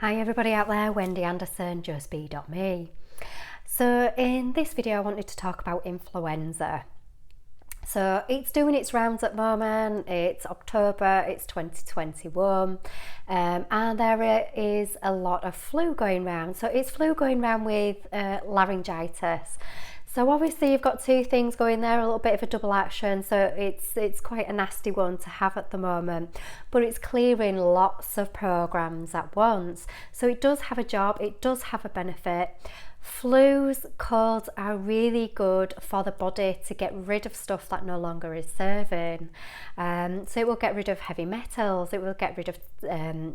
Hi everybody out there, Wendy Anderson, justbe.me. So in this video I wanted to talk about influenza. So it's doing its rounds at the moment, it's October, it's 2021, and there is a lot of flu going round. So it's flu going round with laryngitis. So obviously you've got two things going there, a little bit of a double action, so it's quite a nasty one to have at the moment, but it's clearing lots of programs at once. So it does have a job, it does have a benefit. Flus, colds are really good for the body to get rid of stuff that no longer is serving. So it will get rid of heavy metals, it will get rid of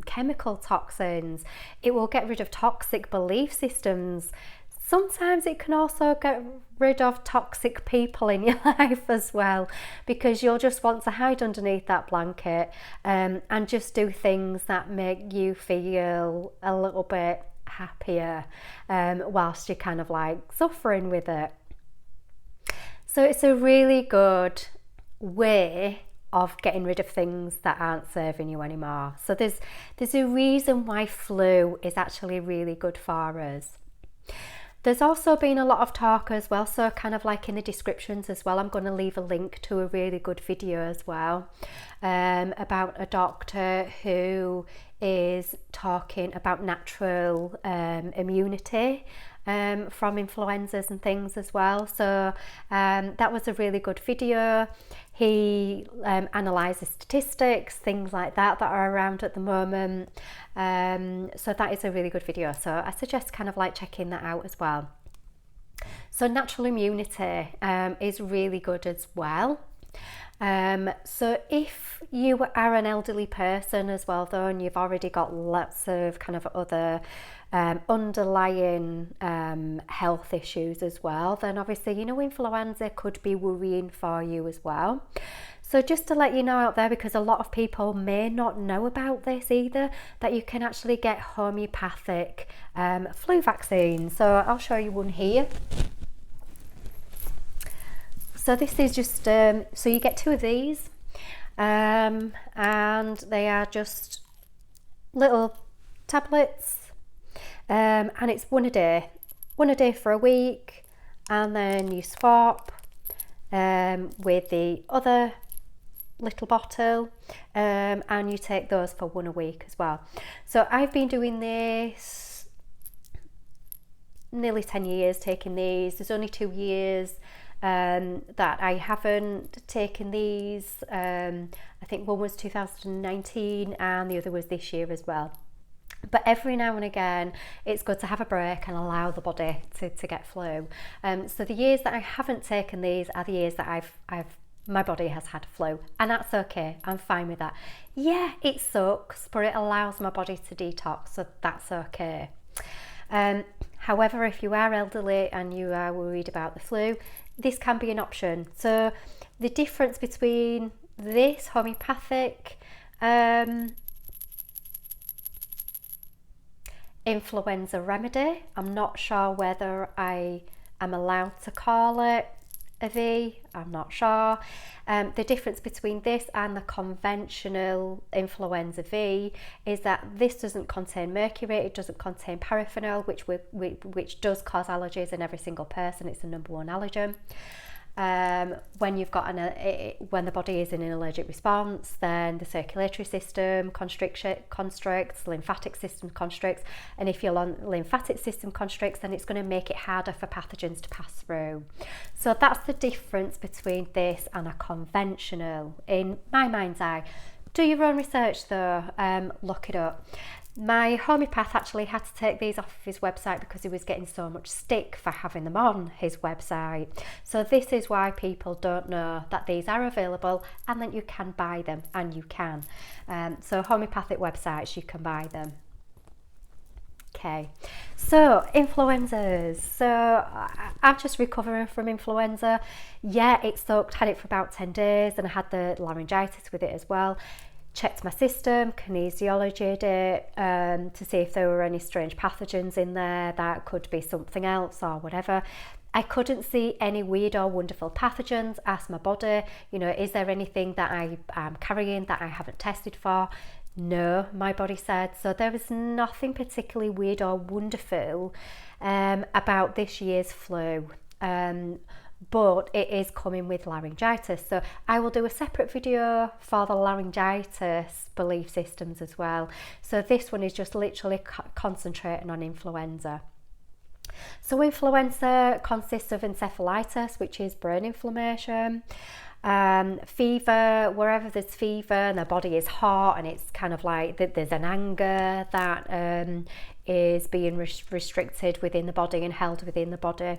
chemical toxins, it will get rid of toxic belief systems. Sometimes it can also get rid of toxic people in your life as well, because you'll just want to hide underneath that blanket and just do things that make you feel a little bit happier whilst you're kind of like suffering with it. So it's a really good way of getting rid of things that aren't serving you anymore. So there's a reason why flu is actually really good for us. There's also been a lot of talk as well, so kind of like in the descriptions as well, I'm going to leave a link to a really good video as well about a doctor who is talking about natural immunity from influenzas and things as well. So that was a really good video. He analyses statistics, things like that are around at the moment. So that is a really good video. So I suggest kind of like checking that out as well. So natural immunity is really good as well. So if you are an elderly person as well though, and you've already got lots of kind of other underlying health issues as well, then obviously, you know, influenza could be worrying for you as well. So just to let you know out there, because a lot of people may not know about this either, that you can actually get homeopathic flu vaccines. So I'll show you one here. So this is just, so you get two of these and they are just little tablets and it's one a day for a week, and then you swap with the other little bottle and you take those for one a week as well. So I've been doing this nearly 10 years, taking these. There's only 2 years that I haven't taken these. I think one was 2019 and the other was this year as well. But every now and again it's good to have a break and allow the body to get flu. So the years that I haven't taken these are the years that my body has had flu, and that's okay. I'm fine with that. Yeah, it sucks, but it allows my body to detox, so that's okay. However, if you are elderly and you are worried about the flu, this can be an option. So the difference between this homeopathic influenza remedy, I'm not sure whether I am allowed to call it a V, I'm not sure. The difference between this and the conventional influenza V is that this doesn't contain mercury, it doesn't contain paraffinol, which does cause allergies in every single person. It's the number 1 allergen. When you've got when the body is in an allergic response, then the circulatory system constricts, lymphatic system constricts, and if your lymphatic system constricts, then it's going to make it harder for pathogens to pass through. So that's the difference between this and a conventional, in my mind's eye. Do your own research though, look it up. My homeopath actually had to take these off of his website because he was getting so much stick for having them on his website. So this is why people don't know that these are available and that you can buy them, and you can. So homeopathic websites, you can buy them. Okay, so influenzas. So I'm just recovering from influenza. Yeah, it sucked, had it for about 10 days and I had the laryngitis with it as well. Checked my system, kinesiologied it to see if there were any strange pathogens in there that could be something else or whatever. I couldn't see any weird or wonderful pathogens. Asked my body, you know, is there anything that I am carrying that I haven't tested for? No, my body said. So there was nothing particularly weird or wonderful about this year's flu. But it is coming with laryngitis. So I will do a separate video for the laryngitis belief systems as well. So this one is just literally concentrating on influenza. So influenza consists of encephalitis, which is brain inflammation, fever, wherever there's fever and the body is hot and it's kind of like there's an anger that is being restricted within the body and held within the body.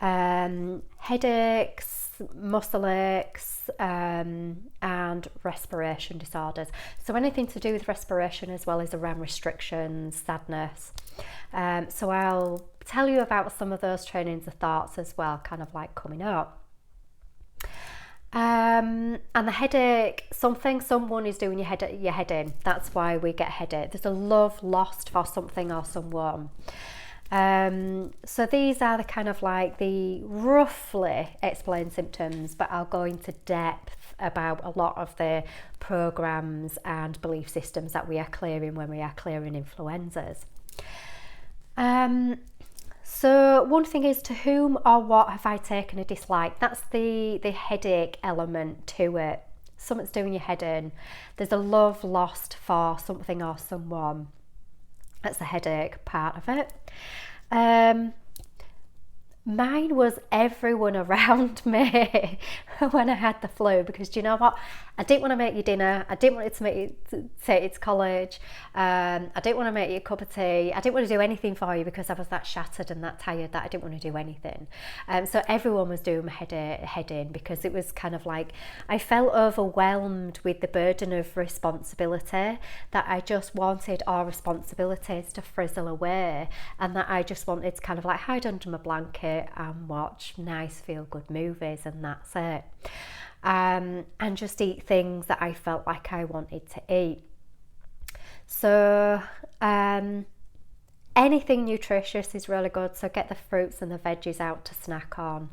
Headaches, muscle aches, and respiration disorders. So anything to do with respiration as well as around restrictions, sadness. So I'll tell you about some of those trainings of thoughts as well, kind of like coming up. And the headache, someone is doing your head in. That's why we get headache. There's a love lost for something or someone. So these are the kind of like the roughly explained symptoms, but I'll go into depth about a lot of the programs and belief systems that we are clearing when we are clearing influenzas. So one thing is, to whom or what have I taken a dislike? That's the headache element to it. Something's doing your head in. There's a love lost for something or someone. That's the headache part of it. Mine was everyone around me when I had the flu, because do you know what? I didn't want to make you dinner. I didn't want it to make you take you to college. I didn't want to make you a cup of tea. I didn't want to do anything for you because I was that shattered and that tired that I didn't want to do anything. So everyone was doing my head in, because it was kind of like I felt overwhelmed with the burden of responsibility, that I just wanted all responsibilities to frizzle away, and that I just wanted to kind of like hide under my blanket and watch nice feel-good movies, and that's it. And just eat things that I felt like I wanted to eat. So anything nutritious is really good. So get the fruits and the veggies out to snack on.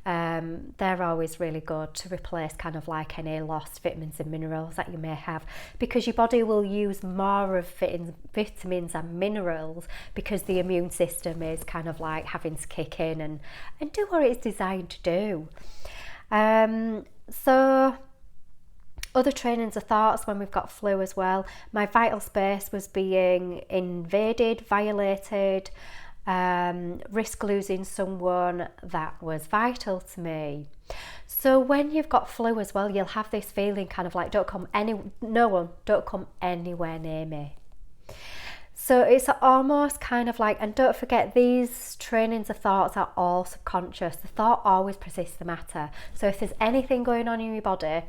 They're always really good to replace kind of like any lost vitamins and minerals that you may have, because your body will use more of vitamins and minerals because the immune system is kind of like having to kick in and do what it's designed to do. So other trainings of thoughts when we've got flu as well. My vital space was being invaded, violated, risk losing someone that was vital to me. So when you've got flu as well, you'll have this feeling kind of like, don't come anywhere near me. So it's almost kind of like, and don't forget, these trainings of thoughts are all subconscious. The thought always persists the matter. So if there's anything going on in your body,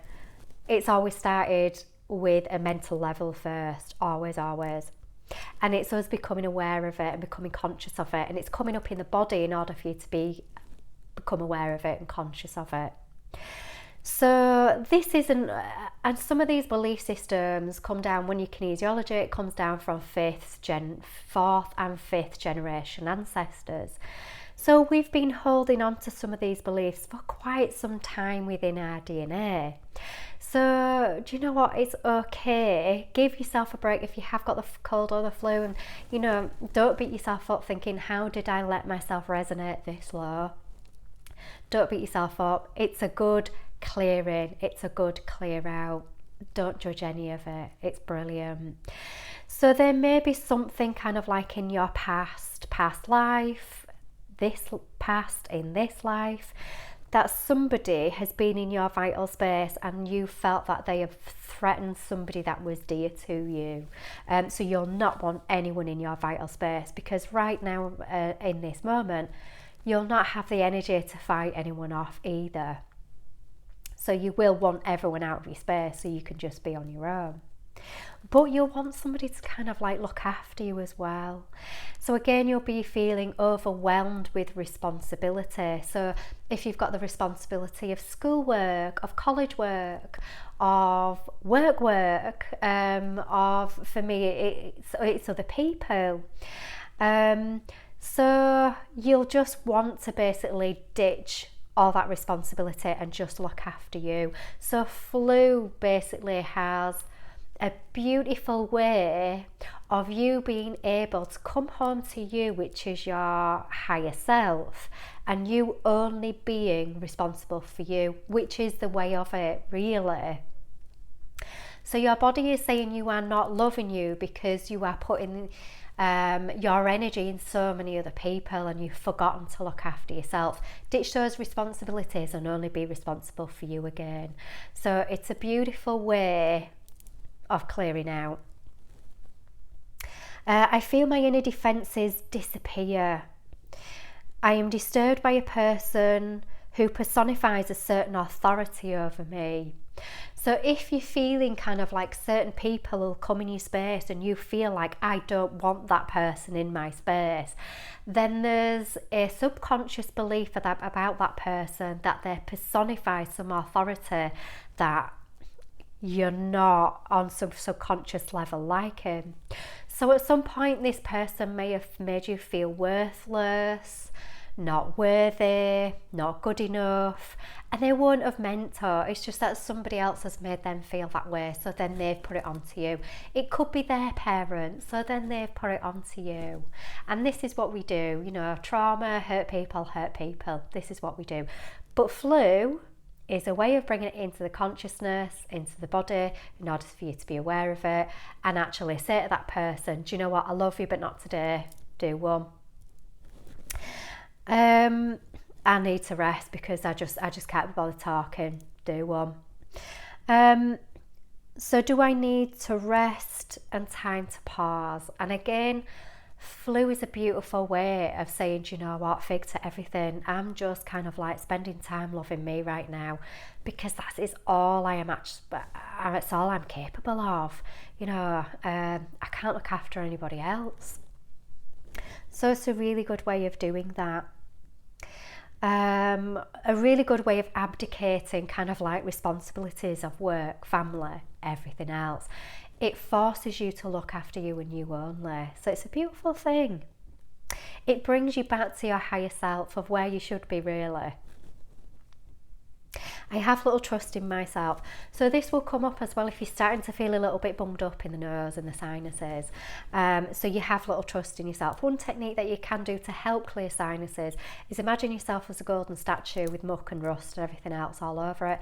it's always started with a mental level first, always. And it's us becoming aware of it and becoming conscious of it. And it's coming up in the body in order for you to become aware of it and conscious of it. So this isn't, and some of these belief systems come down when you kinesiology, it comes down from fourth and fifth generation ancestors. So we've been holding on to some of these beliefs for quite some time within our DNA. So do you know what? It's okay. Give yourself a break if you have got the cold or the flu, and don't beat yourself up thinking, how did I let myself resonate this low? Don't beat yourself up. It's a good clearing. It's a good clear out. Don't judge any of it. It's brilliant. So there may be something kind of like in your past life, in this life, that somebody has been in your vital space and you felt that they have threatened somebody that was dear to you. So you'll not want anyone in your vital space, because right now in this moment you'll not have the energy to fight anyone off either. So you will want everyone out of your space so you can just be on your own. But you'll want somebody to kind of like look after you as well. So again, you'll be feeling overwhelmed with responsibility. So if you've got the responsibility of schoolwork, of college work, of work, for me it's other people. So you'll just want to basically ditch all that responsibility and just look after you. So flu basically has a beautiful way of you being able to come home to you, which is your higher self, and you only being responsible for you, which is the way of it, really. So your body is saying you are not loving you because you are putting your energy in so many other people and you've forgotten to look after yourself. Ditch those responsibilities and only be responsible for you again. So it's a beautiful way of clearing out. I feel my inner defences disappear. I am disturbed by a person who personifies a certain authority over me. So if you're feeling kind of like certain people will come in your space and you feel like, I don't want that person in my space, then there's a subconscious belief about that person, that they personify some authority that you're not on some subconscious level liking. So at some point this person may have made you feel worthless, not worthy, not good enough, and they won't have meant to. It's just that somebody else has made them feel that way, so then they've put it onto you. It could be their parents, so then they've put it onto you. And this is what we do, you know, trauma, hurt people. This is what we do. But flu is a way of bringing it into the consciousness, into the body, in order for you to be aware of it and actually say to that person, do you know what, I love you but not today, do one. I need to rest because I just can't be bothered talking, do one. So do I need to rest and time to pause? And again, flu is a beautiful way of saying, do you know what, fig to everything. I'm just kind of like spending time loving me right now because that is all I am it's all I'm capable of. You know, I can't look after anybody else. So it's a really good way of doing that. A really good way of abdicating kind of like responsibilities of work, family, everything else. It forces you to look after you and you only. So it's a beautiful thing. It brings you back to your higher self of where you should be really. I have little trust in myself. So this will come up as well if you're starting to feel a little bit bunged up in the nose and the sinuses. So you have little trust in yourself. One technique that you can do to help clear sinuses is imagine yourself as a golden statue with muck and rust and everything else all over it.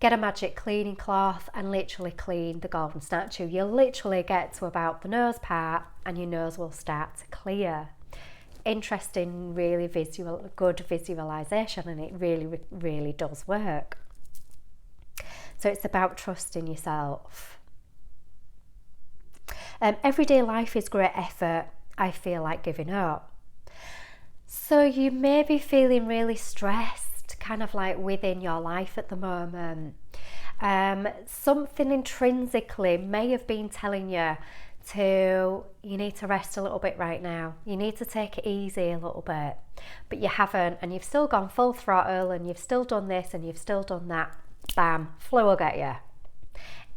Get a magic cleaning cloth and literally clean the golden statue. You'll literally get to about the nose part and your nose will start to clear. Interesting, really good visualization, and it really does work. So it's about trusting yourself. Everyday life is great effort. I feel like giving up. So you may be feeling really stressed, kind of like within your life at the moment. Something intrinsically may have been telling you you need to rest a little bit right now. You need to take it easy a little bit, but you haven't, and you've still gone full throttle and you've still done this and you've still done that. Bam, flu will get you.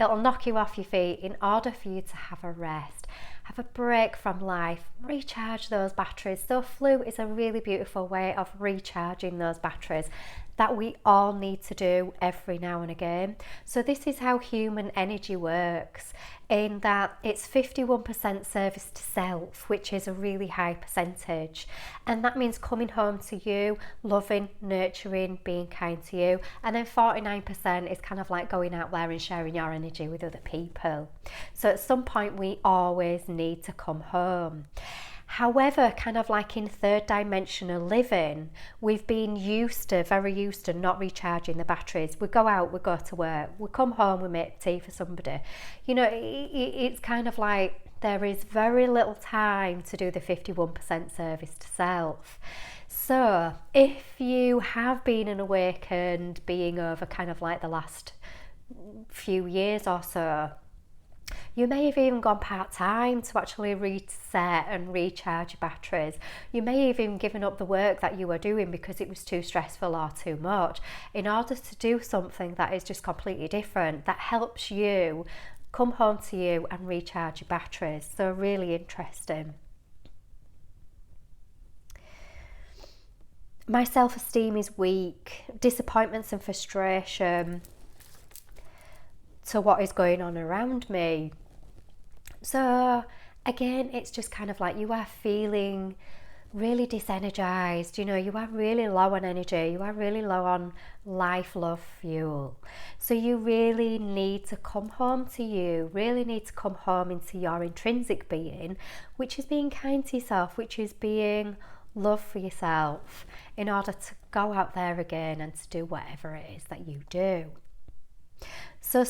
It'll knock you off your feet in order for you to have a rest, have a break from life, recharge those batteries. So flu is a really beautiful way of recharging those batteries that we all need to do every now and again. So this is how human energy works, in that it's 51% service to self, which is a really high percentage. And that means coming home to you, loving, nurturing, being kind to you. And then 49% is kind of like going out there and sharing your energy with other people. So at some point we always need to come home. However, kind of like in third dimensional living, we've been very used to not recharging the batteries. We go out, we go to work, we come home, we make tea for somebody. You know, it's kind of like there is very little time to do the 51% service to self. So if you have been an awakened being over kind of like the last few years or so, you may have even gone part-time to actually reset and recharge your batteries. You may have even given up the work that you were doing because it was too stressful or too much in order to do something that is just completely different, that helps you come home to you and recharge your batteries. So really interesting. My self-esteem is weak. Disappointments and frustration to what is going on around me. So again, it's just kind of like you are feeling really disenergized, you are really low on energy, you are really low on life, love, fuel. So you really need to come home to you, really need to come home into your intrinsic being, which is being kind to yourself, which is being love for yourself, in order to go out there again and to do whatever it is that you do. So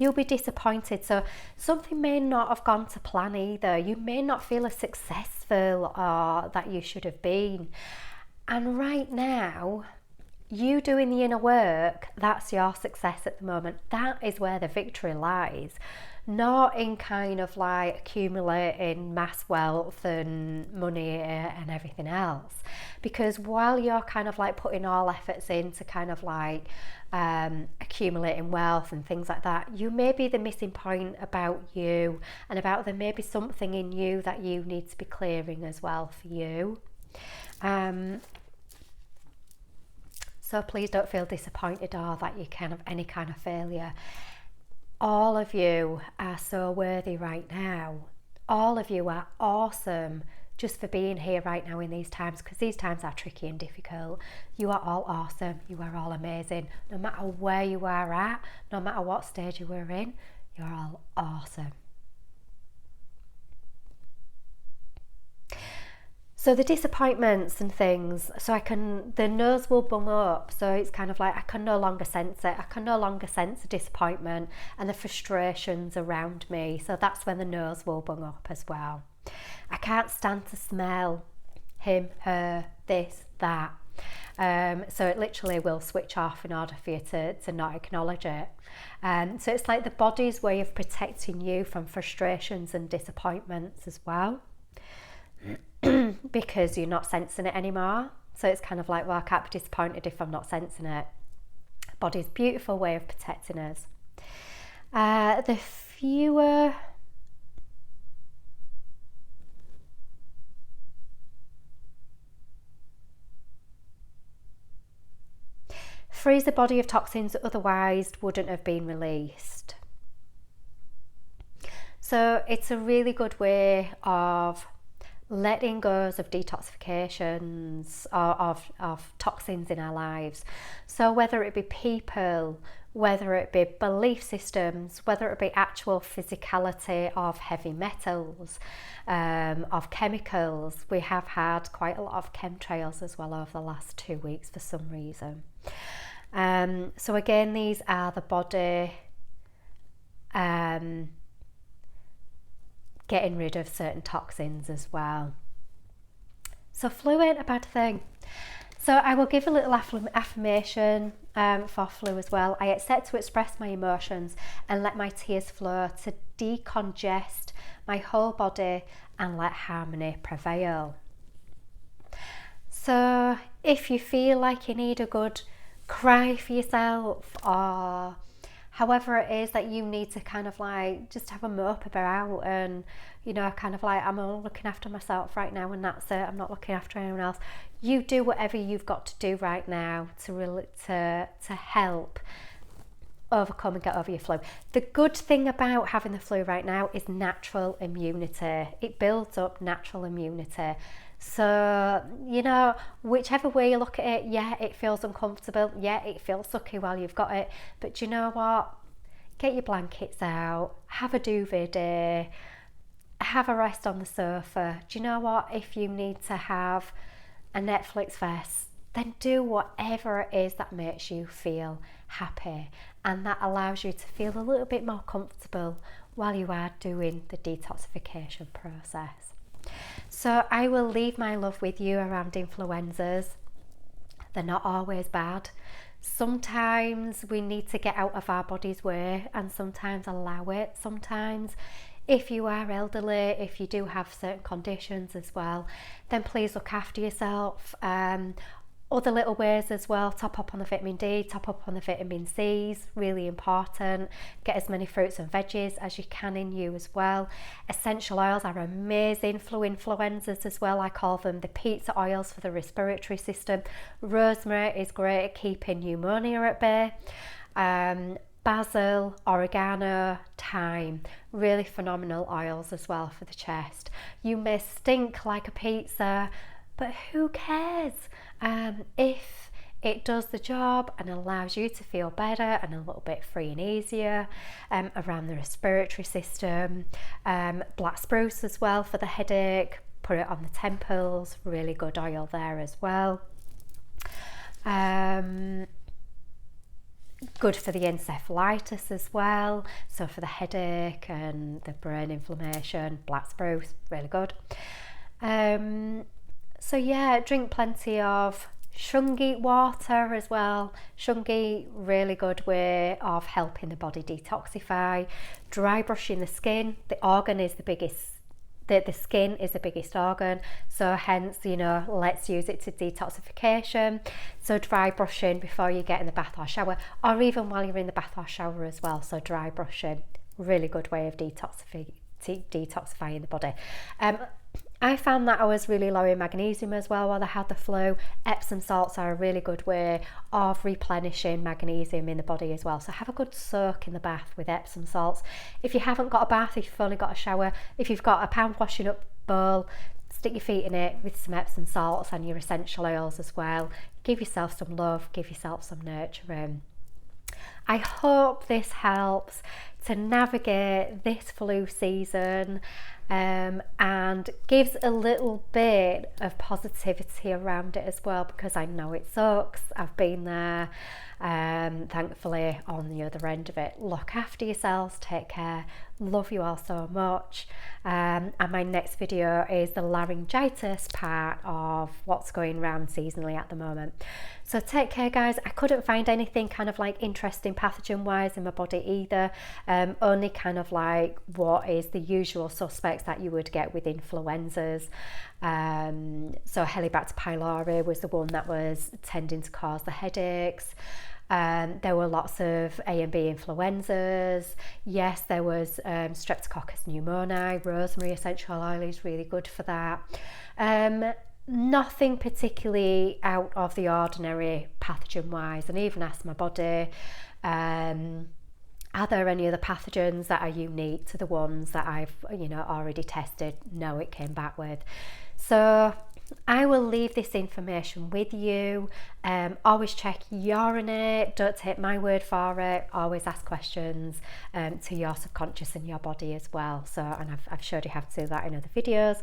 you'll be disappointed. So something may not have gone to plan either. You may not feel as successful that you should have been. And right now, you doing the inner work, that's your success at the moment. That is where the victory lies. Not in kind of like accumulating mass wealth and money and everything else. Because while you're kind of like putting all efforts into kind of like accumulating wealth and things like that, you may be the missing point about you, and about there may be something in you that you need to be clearing as well for you. So please don't feel disappointed or that you're kind of any kind of failure. All of you are so worthy right now. All of you are awesome just for being here right now in these times, because these times are tricky and difficult. You are all awesome. You are all amazing. No matter where you are at, no matter what stage you were in, you're all awesome. So the disappointments and things, the nose will bung up. So it's kind of like, I can no longer sense it. I can no longer sense the disappointment and the frustrations around me. So that's when the nose will bung up as well. I can't stand to smell him, her, this, that. So it literally will switch off in order for you to not acknowledge it. So it's like the body's way of protecting you from frustrations and disappointments as well. Because you're not sensing it anymore. So it's kind of like, well, I can't be disappointed if I'm not sensing it. Body's beautiful way of protecting us. The fewer frees the body of toxins that otherwise wouldn't have been released. So it's a really good way of letting go of detoxifications of toxins in our lives. So whether it be people, whether it be belief systems, whether it be actual physicality of heavy metals, of chemicals. We have had quite a lot of chemtrails as well over the last 2 weeks for some reason. So again, these are the body getting rid of certain toxins as well. So flu ain't a bad thing. So I will give a little affirmation for flu as well. I accept to express my emotions and let my tears flow to decongest my whole body and let harmony prevail. So if you feel like you need a good cry for yourself, or however it is that you need to kind of like just have a mope about, and kind of like, I'm only looking after myself right now and that's it, I'm not looking after anyone else. You do whatever you've got to do right now to help overcome and get over your flu. The good thing about having the flu right now is natural immunity. It builds up natural immunity. So, whichever way you look at it, yeah, it feels uncomfortable. Yeah, it feels sucky while you've got it. But you know what? Get your blankets out, have a duvet day, have a rest on the sofa. Do you know what? If you need to have a Netflix fest, then do whatever it is that makes you feel happy. And that allows you to feel a little bit more comfortable while you are doing the detoxification process. So I will leave my love with you around influenzas. They're not always bad. Sometimes we need to get out of our body's way and sometimes allow it. Sometimes if you are elderly, if you do have certain conditions as well, then please look after yourself. Other little ways as well, top up on the vitamin D, top up on the vitamin C's, really important. Get as many fruits and veggies as you can in you as well. Essential oils are amazing for influenzas as well. I call them the pizza oils for the respiratory system. Rosemary is great at keeping pneumonia at bay. Basil, oregano, thyme, really phenomenal oils as well for the chest. You may stink like a pizza, but who cares? If it does the job and allows you to feel better and a little bit free and easier around the respiratory system. Black spruce as well for the headache, put it on the temples, really good oil there as well. Good for the encephalitis as well, so for the headache and the brain inflammation, black spruce, really good. So yeah, drink plenty of shungi water as well. Shungi, really good way of helping the body detoxify. Dry brushing the skin. The organ is the biggest, the skin is the biggest organ, so hence, you know, let's use it to detoxification. So dry brushing before you get in the bath or shower, or even while you're in the bath or shower as well. So dry brushing, really good way of detoxifying the body. I found that I was really low in magnesium as well while I had the flu. Epsom salts are a really good way of replenishing magnesium in the body as well. So have a good soak in the bath with Epsom salts. If you haven't got a bath, if you've only got a shower, if you've got a pound washing up bowl, stick your feet in it with some Epsom salts and your essential oils as well. Give yourself some love, give yourself some nurturing. I hope this helps to navigate this flu season and gives a little bit of positivity around it as well, because I know it sucks. I've been there, thankfully on the other end of it. Look after yourselves, take care, love you all so much. And my next video is the laryngitis part of what's going around seasonally at the moment. So take care, guys. I couldn't find anything kind of like interesting pathogen wise in my body either, only kind of like what is the usual suspects that you would get with influenzas. So Helicobacter pylori was the one that was tending to cause the headaches. There were lots of A and B influenzas. Yes, there was Streptococcus pneumoniae. Rosemary essential oil is really good for that. Nothing particularly out of the ordinary pathogen wise, and even asked my body, are there any other pathogens that are unique to the ones that I've, you know, already tested? No, it came back with. So I will leave this information with you. Always check, urinate, don't take my word for it. Always ask questions to your subconscious and your body as well. So, and I've showed you how to do that in other videos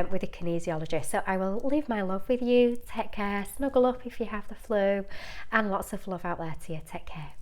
with a kinesiologist. So I will leave my love with you. Take care, snuggle up if you have the flu, and lots of love out there to you. Take care.